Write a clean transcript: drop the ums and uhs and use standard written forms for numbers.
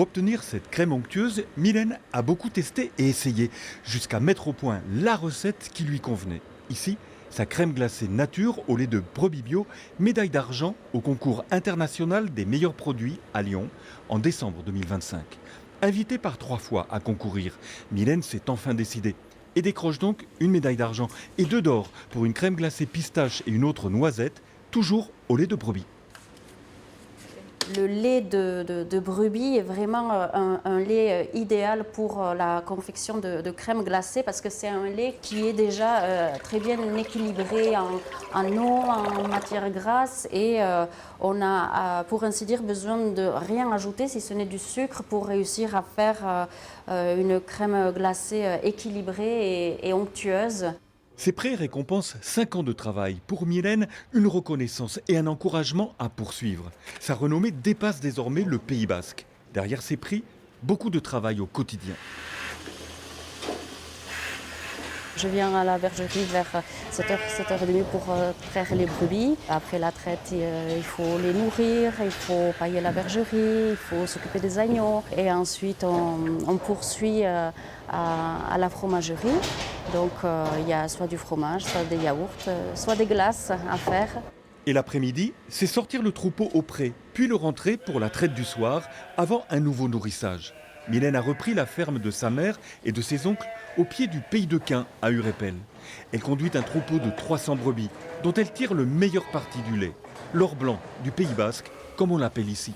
Pour obtenir cette crème onctueuse, Mylène a beaucoup testé et essayé, jusqu'à mettre au point la recette qui lui convenait. Ici, sa crème glacée nature au lait de brebis bio, médaille d'argent au concours international des meilleurs produits à Lyon en décembre 2025. Invitée par 3 fois à concourir, Mylène s'est enfin décidée et décroche donc une médaille d'argent et 2 d'or pour une crème glacée pistache et une autre noisette, toujours au lait de brebis. Le lait de brebis est vraiment un lait idéal pour la confection de crème glacée parce que c'est un lait qui est déjà très bien équilibré en eau, en matière grasse et on a, pour ainsi dire, besoin de rien ajouter si ce n'est du sucre pour réussir à faire une crème glacée équilibrée et onctueuse. Ces prix récompensent 5 ans de travail. Pour Mylène, une reconnaissance et un encouragement à poursuivre. Sa renommée dépasse désormais le Pays basque. Derrière ces prix, beaucoup de travail au quotidien. Je viens à la bergerie vers 7h, 7h30 pour traire les brebis. Après la traite, il faut les nourrir, il faut pailler la bergerie, il faut s'occuper des agneaux. Et ensuite, on poursuit à la fromagerie. Donc, il y a soit du fromage, soit des yaourts, soit des glaces à faire. Et l'après-midi, c'est sortir le troupeau au pré, puis le rentrer pour la traite du soir, avant un nouveau nourrissage. Mylène a repris la ferme de sa mère et de ses oncles au pied du Pays de Quin, à Urépel. Elle conduit un troupeau de 300 brebis, dont elle tire le meilleur parti du lait, l'or blanc du Pays basque, comme on l'appelle ici.